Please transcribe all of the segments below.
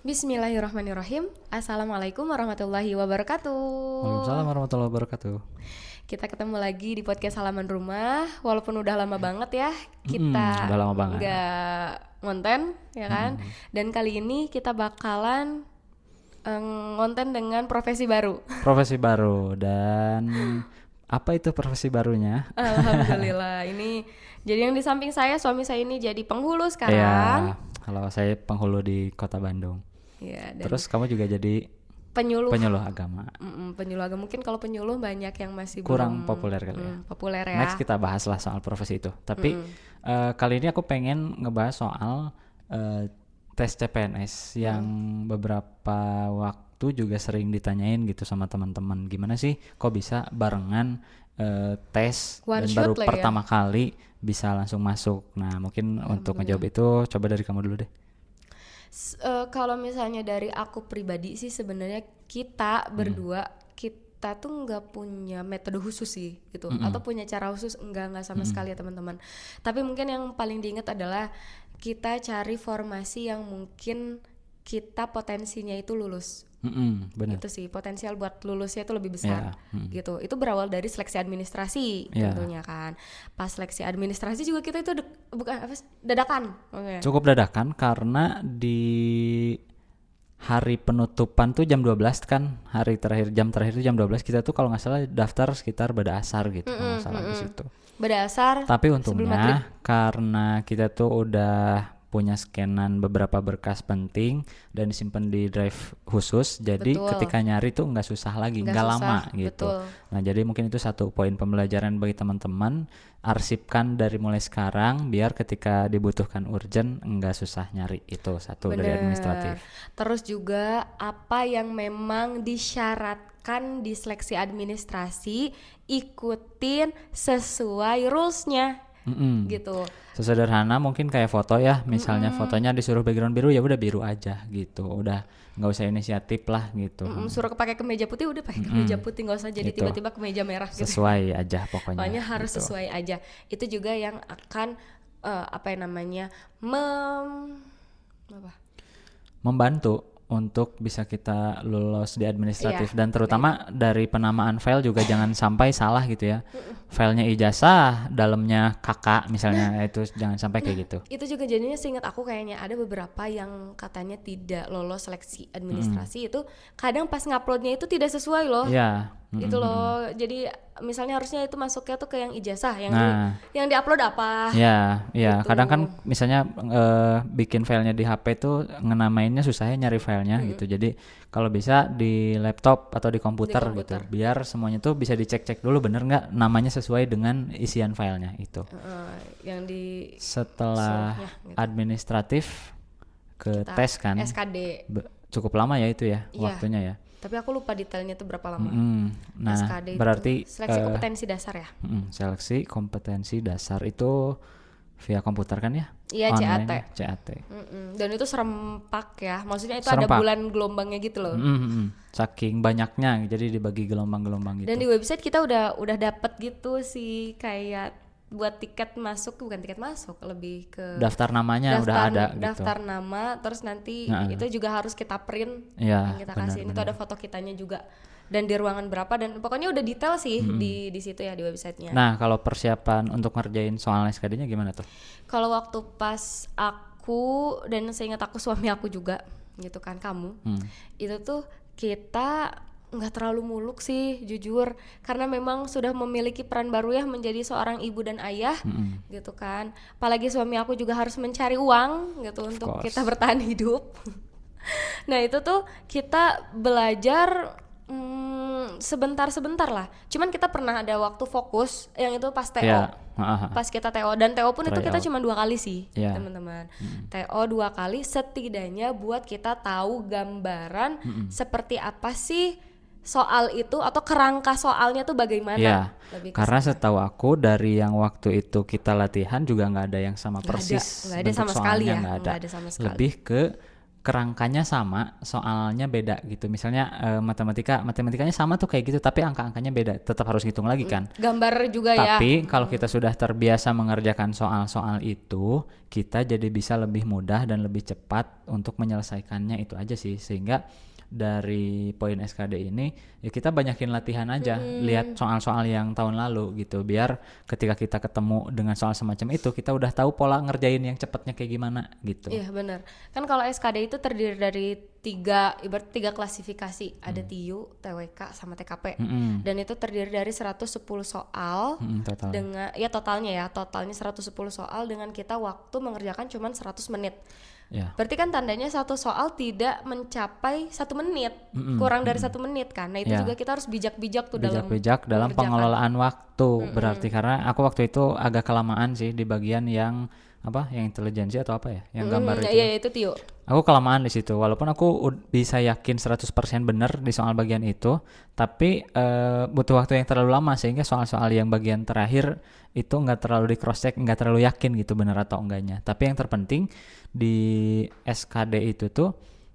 Bismillahirrahmanirrahim. Assalamualaikum warahmatullahi wabarakatuh. Waalaikumsalam warahmatullahi wabarakatuh. Kita ketemu lagi di podcast Halaman Rumah. Walaupun udah lama banget ya kita Udah lama banget. nggak ngonten, ya kan? Dan kali ini kita bakalan ngonten dengan profesi baru. Profesi baru dan apa itu profesi barunya? Alhamdulillah. Ini jadi yang di samping saya, suami saya ini jadi penghulu Ya, sekarang. kalau saya penghulu di Kota Bandung. Ya, dan Terus kamu juga jadi penyuluh. penyuluh agama. Penyuluh agama. Mungkin kalau penyuluh banyak yang masih Kurang belum populer kali ya. populer ya. Next kita bahaslah soal profesi itu. Tapi kali ini aku pengen ngebahas soal tes CPNS yang beberapa waktu juga sering ditanyain gitu sama teman-teman. Gimana sih kok bisa barengan tes One dan shot baru lagi ya? pertama kali bisa langsung masuk. Nah, mungkin untuk ngejawab itu coba dari kamu dulu deh. Kalau misalnya dari aku pribadi sih sebenarnya kita berdua kita tuh nggak punya metode khusus sih gitu, atau punya cara khusus nggak sama sekali ya teman-teman. Tapi mungkin yang paling diingat adalah kita cari formasi yang mungkin kita potensinya itu lulus. Benar. Itu sih potensial buat lulusnya itu lebih besar gitu. Itu berawal dari seleksi administrasi Ya. tentunya kan. Pas seleksi administrasi juga kita itu bukan apa sih, dadakan. Oke. Cukup dadakan karena di hari penutupan tuh jam 12 kan, jam terakhir itu jam 12, kita tuh kalau nggak salah daftar sekitar pada asar gitu kalau nggak salah di situ. Berdasar Tapi sebelum maghrib. untungnya karena kita tuh udah punya scanan beberapa berkas penting dan disimpan di drive khusus, jadi Betul. ketika nyari tuh nggak susah lagi, Nggak nggak susah, lama gitu. betul. Nah, jadi mungkin itu satu poin pembelajaran bagi teman-teman, arsipkan dari mulai sekarang biar ketika dibutuhkan urgent nggak susah nyari. Itu satu dari administratif. Terus juga apa yang memang disyaratkan di seleksi administrasi, ikutin sesuai rules-nya gitu. Sesederhana mungkin kayak foto ya, misalnya fotonya disuruh background biru, ya udah biru aja gitu, udah nggak usah inisiatif lah gitu. Suruh pakai kemeja putih udah pakai kemeja putih, nggak usah jadi Gitu. tiba-tiba kemeja merah gitu. Sesuai aja pokoknya. Pokoknya harus gitu. sesuai aja. Itu juga yang akan apa yang namanya Membantu untuk bisa kita lulus di administratif, Iya, dan terutama dari penamaan file juga jangan sampai salah gitu ya. Filenya ijazah, dalamnya kakak misalnya, itu jangan sampai kayak gitu. Itu juga jadinya seingat aku kayaknya ada beberapa yang katanya tidak lolos seleksi administrasi itu kadang pas nguploadnya itu tidak sesuai loh. Iya. Itu loh. Jadi misalnya harusnya itu masuknya tuh ke yang ijazah, yang Nah. yang diupload apa? Ya, Gitu. kadang kan misalnya bikin filenya di HP tuh ngenamainnya susahnya nyari filenya gitu. Jadi kalau bisa di laptop atau di komputer gitu, biar semuanya tuh bisa dicek-cek dulu bener nggak namanya sesuai dengan isian filenya itu. Yang di Setelah gitu. administratif ke tes kan, SKD. cukup lama ya itu ya Iya. waktunya ya. Tapi aku lupa detailnya itu berapa lama. Nah, SKD berarti itu seleksi kompetensi dasar ya? seleksi kompetensi dasar itu via komputer kan ya? Iya, Online, CAT. CAT. Dan itu serempak ya. Maksudnya itu Serempak. ada bulan gelombangnya gitu loh. Saking banyaknya, jadi dibagi gelombang-gelombang gitu. Dan di website kita udah dapet gitu sih, kayak buat tiket masuk, bukan tiket masuk, lebih ke Daftar namanya udah ada gitu. daftar nama, terus nanti itu juga harus kita print Iya, yang kita kasihin. Itu ada foto kitanya juga dan di ruangan berapa, dan pokoknya udah detail sih di situ ya, di websitenya. Nah, kalau persiapan untuk ngerjain soal SKD-nya gimana tuh? Kalau waktu pas aku dan seingat aku suami aku juga gitu kan, kamu itu tuh kita nggak terlalu muluk sih jujur, karena memang sudah memiliki peran baru ya menjadi seorang ibu dan ayah gitu kan. Apalagi suami aku juga harus mencari uang gitu untuk course. kita bertahan hidup. Nah itu tuh kita belajar sebentar-sebentar lah. Cuman kita pernah ada waktu fokus yang itu pas TO. Ya, Pas kita TO, dan TO pun itu kita Tryout. cuma 2 kali sih, Iya. teman-teman. TO 2 kali setidaknya buat kita tahu gambaran seperti apa sih soal itu, atau kerangka soalnya tuh bagaimana. ya. Lebih ke Karena setahu aku dari yang waktu itu kita latihan juga nggak ada yang sama persis. nggak ada bentuk sama sekali soalnya ya, nggak ada. nggak ada sama sekali. Lebih ke kerangkanya sama, soalnya beda gitu. Misalnya matematikanya sama tuh kayak gitu, tapi angka-angkanya beda, tetap harus hitung lagi kan. Gambar juga ya. Tapi kalau kita sudah terbiasa mengerjakan soal-soal itu, kita jadi bisa lebih mudah dan lebih cepat untuk menyelesaikannya, itu aja sih. Sehingga dari poin SKD ini ya kita banyakin latihan aja, lihat soal-soal yang tahun lalu gitu, biar ketika kita ketemu dengan soal semacam itu kita udah tahu pola ngerjain yang cepatnya kayak gimana gitu. Iya benar. Kan kalau SKD itu terdiri dari ibarat tiga klasifikasi, ada TIU, TWK sama TKP. Dan itu terdiri dari 110 soal Total. dengan totalnya 110 soal dengan kita waktu mengerjakan cuma 100 menit. Ya. Berarti kan tandanya satu soal tidak mencapai 1 menit, kurang dari 1 menit kan. Nah itu juga kita harus bijak-bijak tuh dalam pengelolaan waktu. Berarti karena aku waktu itu agak kelamaan sih di bagian yang intelijensi atau apa ya, yang gambar itu. Iya itu TIU. Aku kelamaan di situ, walaupun aku bisa yakin 100% benar di soal bagian itu, tapi butuh waktu yang terlalu lama sehingga soal-soal yang bagian terakhir itu nggak terlalu di cross check, nggak terlalu yakin gitu benar atau enggaknya. Tapi yang terpenting di SKD itu tuh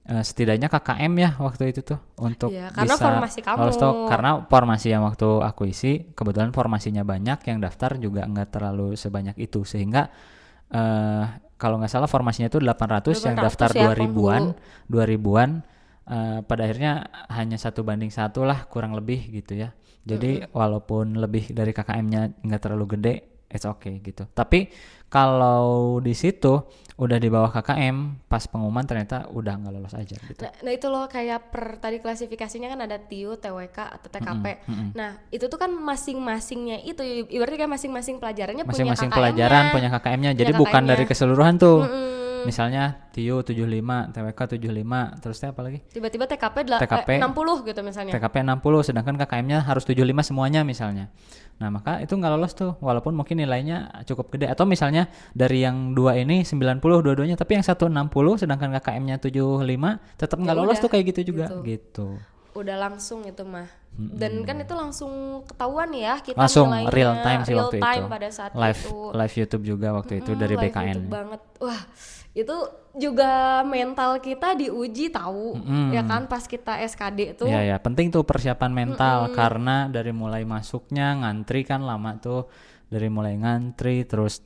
setidaknya KKM ya waktu itu tuh untuk karena bisa formasi kamu. lolos tuh, karena formasi yang waktu aku isi kebetulan formasinya banyak, yang daftar juga nggak terlalu sebanyak itu, sehingga kalau nggak salah formasinya itu 800 yang daftar ya, 2000-an pada akhirnya hanya 1:1 lah kurang lebih gitu ya. Jadi walaupun lebih dari KKM-nya nggak terlalu gede, it's okay gitu. Tapi kalau di situ udah di bawah KKM, pas pengumuman ternyata udah nggak lolos aja gitu. Nah itu loh, kayak tadi klasifikasinya kan ada TIU, TWK atau TKP. Nah itu tuh kan masing-masingnya itu ibaratnya kayak masing-masing pelajarannya masing-masing punya KKM-nya. pelajaran punya KKM-nya. Jadi bukan dari keseluruhan tuh. Misalnya TIU 75, TWK 75, terus apa lagi? Tiba-tiba TKP 60 gitu misalnya. TKP 60 sedangkan KKM-nya harus 75 semuanya misalnya. Nah, maka itu nggak lolos tuh walaupun mungkin nilainya cukup gede, atau misalnya dari yang dua ini 90 dua-duanya tapi yang satu 60 sedangkan KKM-nya 75 tetap nggak lolos tuh kayak gitu juga gitu. Udah langsung itu mah. Dan kan itu langsung ketahuan ya kita langsung nilainya real time sih waktu itu. Pada saat live YouTube juga waktu itu dari live BKN. YouTube banget. Wah, itu juga mental kita diuji tahu ya kan pas kita SKD itu. Ya penting tuh persiapan mental karena dari mulai masuknya ngantri kan lama tuh. Dari mulai ngantri terus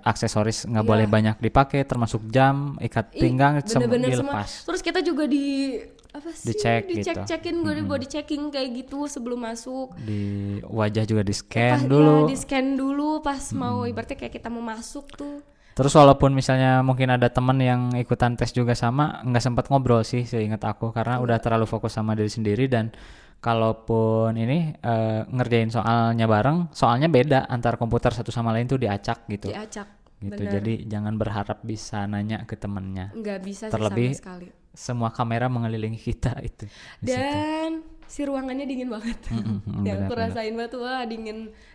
aksesoris nggak boleh banyak dipakai, termasuk jam, ikat pinggang dilepas. Terus kita juga dicek-cekin gitu. body checking kayak gitu sebelum masuk. Di wajah juga di scan dulu. Di scan dulu pas mau ibaratnya kayak kita mau masuk tuh. Terus walaupun misalnya mungkin ada teman yang ikutan tes juga sama, nggak sempat ngobrol sih seingat aku karena udah terlalu fokus sama diri sendiri, dan kalaupun ini ngerjain soalnya bareng, soalnya beda antar komputer satu sama lain tuh diacak gitu. Diacak. Gitu. Bener. Jadi jangan berharap bisa nanya ke temennya. Nggak bisa terlebih sih sama sekali. Semua kamera mengelilingi kita itu. Dan si ruangannya dingin banget. Yang aku rasain banget tuh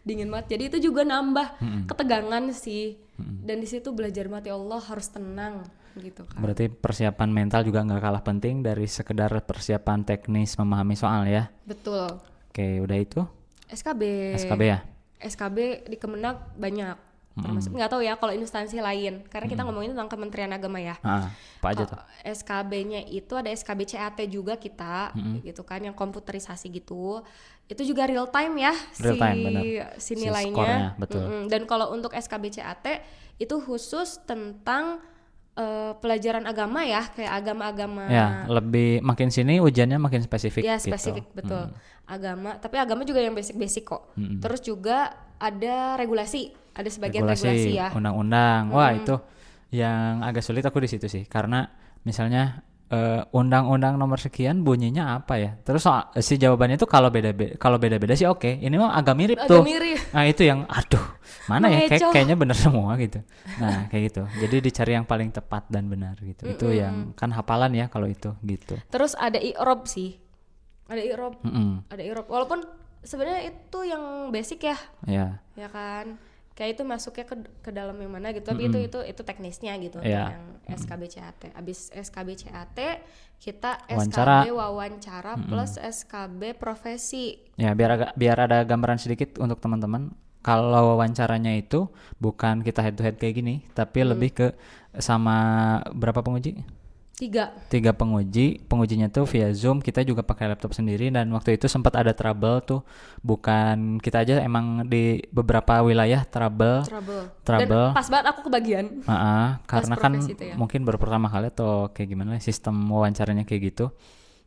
dingin banget. Jadi itu juga nambah ketegangan sih. Dan di situ belajar mati Allah harus tenang gitu kan. Berarti persiapan mental juga nggak kalah penting dari sekedar persiapan teknis memahami soal ya. Betul. Oke, udah itu. SKB ya. SKB di Kemenag banyak. Termasuk nggak tahu ya kalau instansi lain karena kita ngomongin tentang Kementerian Agama ya. Apa aja tuh? SKB-nya itu ada SKB CAT juga kita gitu kan, yang komputerisasi gitu. Itu juga real time ya, si nilainya. Skornya, betul. Dan kalau untuk SKB CAT itu khusus tentang pelajaran agama ya, kayak agama-agama. Ya, lebih makin sini ujiannya makin spesifik. Ya, spesifik gitu. Betul. Agama, tapi agama juga yang basic-basic kok. Terus juga ada regulasi. Ada sebagian regulasi ya. Undang-undang. Wah, itu yang agak sulit aku di situ sih. Karena misalnya undang-undang nomor sekian bunyinya apa ya? Terus si jawabannya itu kalau beda-beda sih oke. Ini mah agak mirip tuh. Nah, itu yang mana ya? Kayaknya benar semua gitu. Nah, kayak gitu. Jadi dicari yang paling tepat dan benar gitu. Itu yang kan hafalan ya kalau itu gitu. Terus ada i'rob sih. Ada i'rob. Walaupun sebenarnya itu yang basic ya. Iya. Ya kan? Kayak itu masuknya ke dalam yang mana gitu, tapi itu teknisnya gitu. Yang SKB CAT. Abis SKB CAT kita SKB wawancara plus SKB profesi. Ya, biar ada gambaran sedikit untuk teman-teman. Kalau wawancaranya itu bukan kita head to head kayak gini, tapi lebih ke sama berapa penguji? 3 pengujinya tuh via Zoom, kita juga pakai laptop sendiri, dan waktu itu sempat ada trouble tuh, bukan kita aja, emang di beberapa wilayah trouble. Dan pas banget aku kebagian. Karena kan itu ya. mungkin baru pertama kali atau kayak gimana sistem wawancaranya kayak gitu.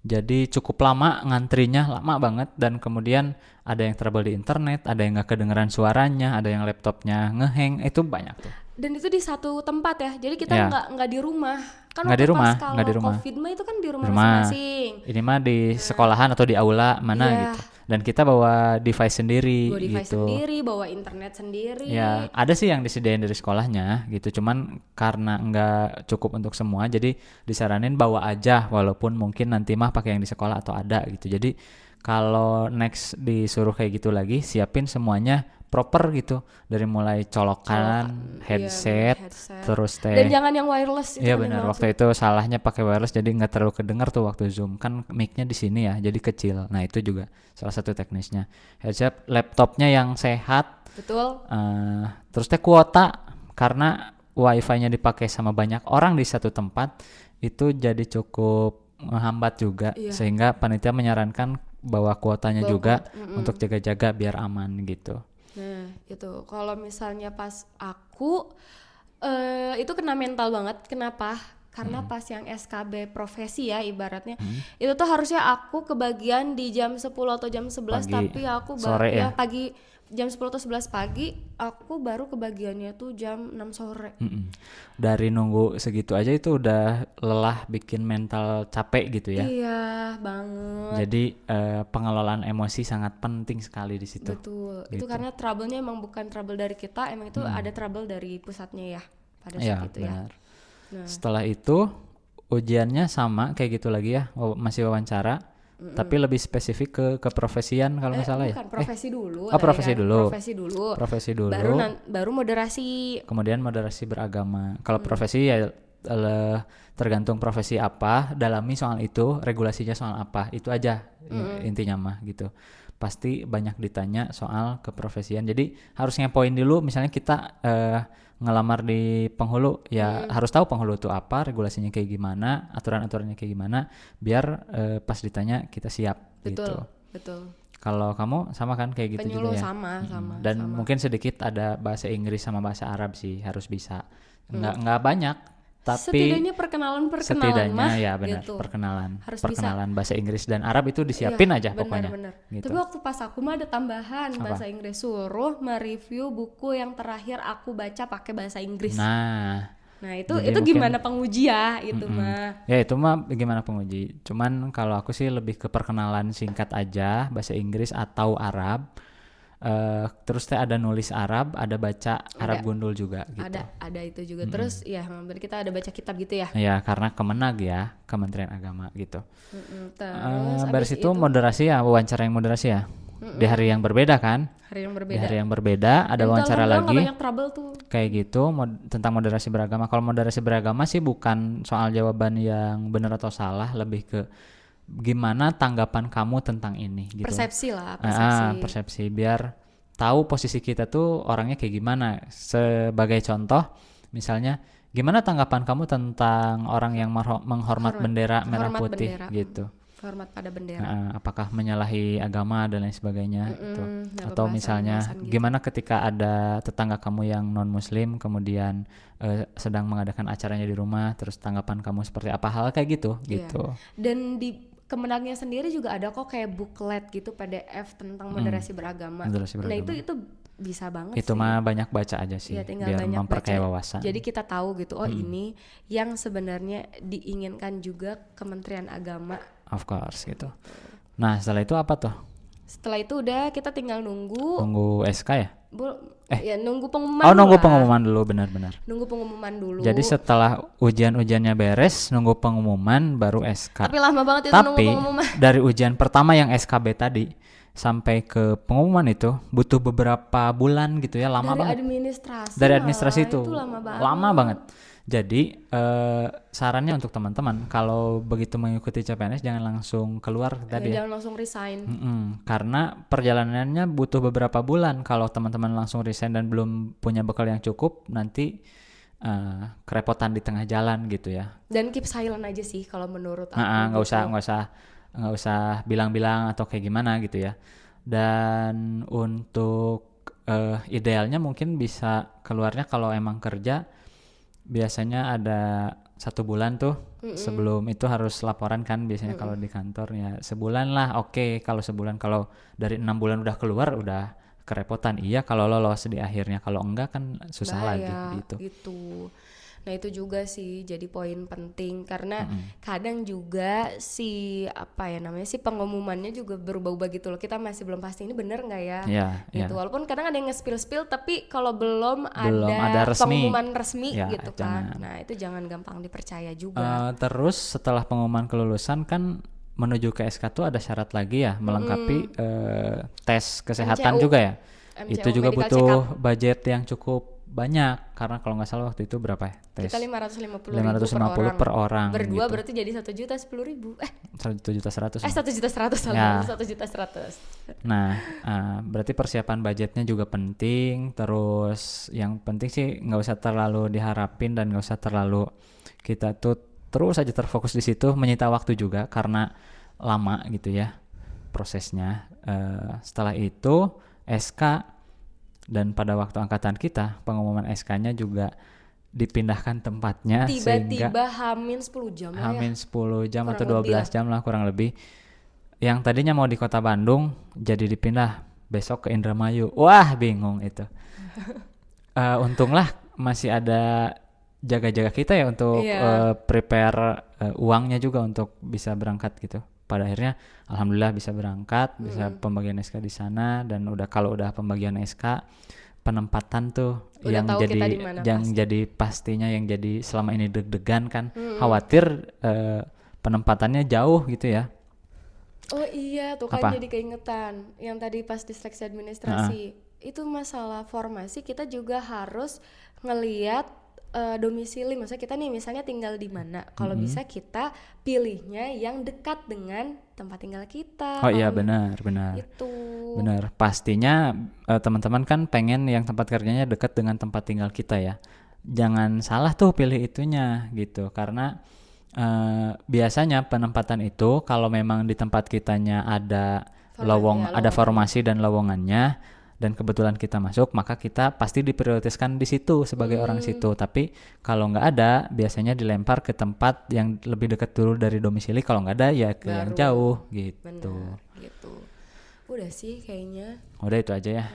Jadi cukup lama ngantrinya, lama banget, dan kemudian ada yang trouble di internet, ada yang nggak kedengeran suaranya, ada yang laptopnya ngehang, itu banyak tuh. Dan itu di satu tempat ya, jadi kita nggak di rumah. Kan nggak di rumah, pas kalau COVID mah itu kan di rumah masing-masing. Ini mah di sekolahan atau di aula mana gitu. Dan kita bawa device sendiri. Bawa internet sendiri. Ya, ada sih yang disediain dari sekolahnya gitu. Cuman karena nggak cukup untuk semua, jadi disaranin bawa aja, walaupun mungkin nanti mah pakai yang di sekolah atau ada gitu. Jadi kalau next disuruh kayak gitu lagi, siapin semuanya proper gitu, dari mulai colokan, headset, terus dan jangan yang wireless. Iya benar, waktu itu salahnya pakai wireless, jadi nggak terlalu kedengar tuh waktu Zoom, kan mic-nya di sini ya, jadi kecil. Nah itu juga salah satu teknisnya. Headset, laptopnya yang sehat. Betul. Terus kuota, karena wifi-nya dipakai sama banyak orang di satu tempat, itu jadi cukup menghambat juga, sehingga panitia menyarankan bawa kuotanya juga untuk jaga-jaga biar aman gitu. Nah itu kalau misalnya pas aku itu kena mental banget. Kenapa? Karena pas yang SKB profesi ya ibaratnya, itu tuh harusnya aku kebagian di jam 10 atau jam 11 pagi, tapi aku pagi jam 10 atau 11 pagi, aku baru kebagiannya tuh jam 6 sore. Dari nunggu segitu aja itu udah lelah, bikin mental capek gitu ya. Iya banget. Jadi pengelolaan emosi sangat penting sekali di situ. Betul. Gitu. Itu karena trouble-nya emang bukan trouble dari kita, emang itu ada trouble dari pusatnya ya pada saat itu benar. ya. Nah. Setelah itu ujiannya sama kayak gitu lagi ya, masih wawancara. Tapi lebih spesifik ke keprofesian kalau nggak salah ya. Bukan, profesi dulu. Profesi dulu. Baru moderasi. Kemudian moderasi beragama. Kalau profesi ya tergantung profesi apa, dalami soal itu, regulasinya soal apa, itu aja intinya mah gitu. Pasti banyak ditanya soal keprofesian. Jadi harus ngepoin dulu, misalnya kita ngelamar di penghulu ya, harus tahu penghulu itu apa, regulasinya kayak gimana, aturan-aturannya kayak gimana, biar pas ditanya kita siap. Betul. Kalau kamu sama kan kayak gitu penyuluh juga ya? sama. Dan mungkin sedikit ada bahasa Inggris sama bahasa Arab sih, harus bisa. Nggak banyak, tapi setidaknya perkenalan mah ya benar gitu. Perkenalan bahasa Inggris dan Arab itu disiapin aja pokoknya. Bener. Gitu. Tapi waktu pas aku mah ada tambahan bahasa Inggris, suruh mereview buku yang terakhir aku baca pakai bahasa Inggris. Nah itu gimana penguji ya itu mah. Ya itu mah gimana penguji. Cuman kalau aku sih lebih ke perkenalan singkat aja, bahasa Inggris atau Arab. Terus ada nulis Arab, ada baca Arab gundul juga gitu. Ada itu juga. Terus ya kita ada baca kitab gitu ya. Ya karena Kemenag ya, Kementerian Agama gitu. Terus dari situ moderasi ya, wawancara yang moderasi ya. Di hari yang berbeda kan? Di hari yang berbeda ada wawancara lagi. Banyak trouble tuh. Kayak gitu tentang moderasi beragama. Kalau moderasi beragama sih bukan soal jawaban yang benar atau salah, lebih ke gimana tanggapan kamu tentang ini gitu. Persepsi biar tahu posisi kita tuh orangnya kayak gimana. Sebagai contoh misalnya, gimana tanggapan kamu tentang orang yang menghormat bendera merah putih gitu. Hormat pada bendera. Apakah menyalahi agama dan lain sebagainya gitu. Atau misalnya gimana ketika ada tetangga kamu yang non muslim kemudian sedang mengadakan acaranya di rumah, terus tanggapan kamu seperti apa, hal kayak gitu gitu. Dan di Kemenagnya sendiri juga ada kok kayak booklet gitu, PDF tentang moderasi beragama. Nah itu bisa banget itu sih. Mah banyak baca aja sih, biar memperkaya wawasan. Jadi kita tahu gitu, ini yang sebenarnya diinginkan juga Kementerian Agama. Of course gitu. Nah setelah itu apa tuh? Setelah itu udah kita tinggal nunggu SK ya? Ya nunggu pengumuman. Nunggu pengumuman dulu, benar-benar. Nunggu pengumuman dulu. Jadi setelah ujian-ujiannya beres, nunggu pengumuman baru SK. Tapi lama banget itu nunggu pengumuman. Tapi dari ujian pertama yang SKB tadi sampai ke pengumuman itu butuh beberapa bulan gitu ya, lama banget. Dari administrasi itu lama banget. Jadi sarannya untuk teman-teman kalau begitu mengikuti CPNS jangan langsung keluar tadi ya. Jangan langsung resign. Karena perjalanannya butuh beberapa bulan. Kalau teman-teman langsung resign dan belum punya bekal yang cukup, nanti kerepotan di tengah jalan gitu ya. Dan keep silent aja sih kalau menurut aku. Nggak usah bilang-bilang atau kayak gimana gitu ya. Dan untuk idealnya mungkin bisa keluarnya kalau emang kerja biasanya ada 1 bulan tuh. Sebelum itu harus laporan kan biasanya kalau di kantor ya sebulan lah. Oke, kalau sebulan, kalau dari 6 bulan udah keluar udah kerepotan. Iya kalau lolos di akhirnya, kalau enggak kan susah lagi Bahaya gitu. gitu. Nah itu juga sih jadi poin penting karena kadang juga si si pengumumannya juga berubah-ubah gitu loh. Kita masih belum pasti ini bener nggak ya Iya, gitu. iya. Walaupun kadang ada yang nge-spill tapi kalau belum Belum ada resmi. pengumuman resmi Ya, gitu kan. jangan. Nah itu jangan gampang dipercaya juga. Terus setelah pengumuman kelulusan kan menuju ke SK tuh ada syarat lagi ya, melengkapi tes kesehatan MCU. juga ya. MCU, Itu juga medical butuh check-up. budget yang cukup banyak karena kalau nggak salah waktu itu berapa ya tes? Kita 550.000 550 per orang berdua gitu. berarti jadi 1.010.000 1.100.000. 1.100.000 Ya. 1.100.000. Nah, berarti persiapan budgetnya juga penting. Terus yang penting sih nggak usah terlalu diharapin dan nggak usah terlalu kita tuh terus aja terfokus di situ, menyita waktu juga karena lama gitu ya prosesnya. Setelah itu SK, dan pada waktu angkatan kita pengumuman SK-nya juga dipindahkan tempatnya sehingga Tiba-tiba Hamin 10 jam lah ya. Hamin 10 jam Kurang atau lebih 12 jam lah kurang lebih. Yang tadinya mau di Kota Bandung jadi dipindah besok ke Indramayu. Wah, bingung itu. Untunglah masih ada jaga-jaga kita ya untuk prepare uangnya juga untuk bisa berangkat gitu. Pada akhirnya alhamdulillah bisa berangkat, bisa pembagian SK di sana, dan kalau udah pembagian SK, penempatan tuh Udah yang tahu jadi kita di mana jadi pastinya, yang jadi selama ini deg-degan kan, khawatir penempatannya jauh gitu ya. Oh iya tuh kan Apa? jadi keingetan yang tadi pas di seleksi administrasi. Itu masalah formasi kita juga harus ngeliat domisili. Maksudnya kita nih misalnya tinggal di mana. Kalau bisa kita pilihnya yang dekat dengan tempat tinggal kita. Oh iya, benar. Itu. Benar. Pastinya teman-teman kan pengen yang tempat kerjanya dekat dengan tempat tinggal kita ya. Jangan salah tuh pilih itunya gitu, karena biasanya penempatan itu kalau memang di tempat kitanya ada ada formasi dan lowongannya, dan kebetulan kita masuk, maka kita pasti diprioritaskan di situ sebagai orang situ. Tapi kalau nggak ada, biasanya dilempar ke tempat yang lebih dekat dulu dari domisili. Kalau nggak ada ya ke yang jauh gitu. Benar, gitu. Udah sih kayaknya. Udah itu aja ya.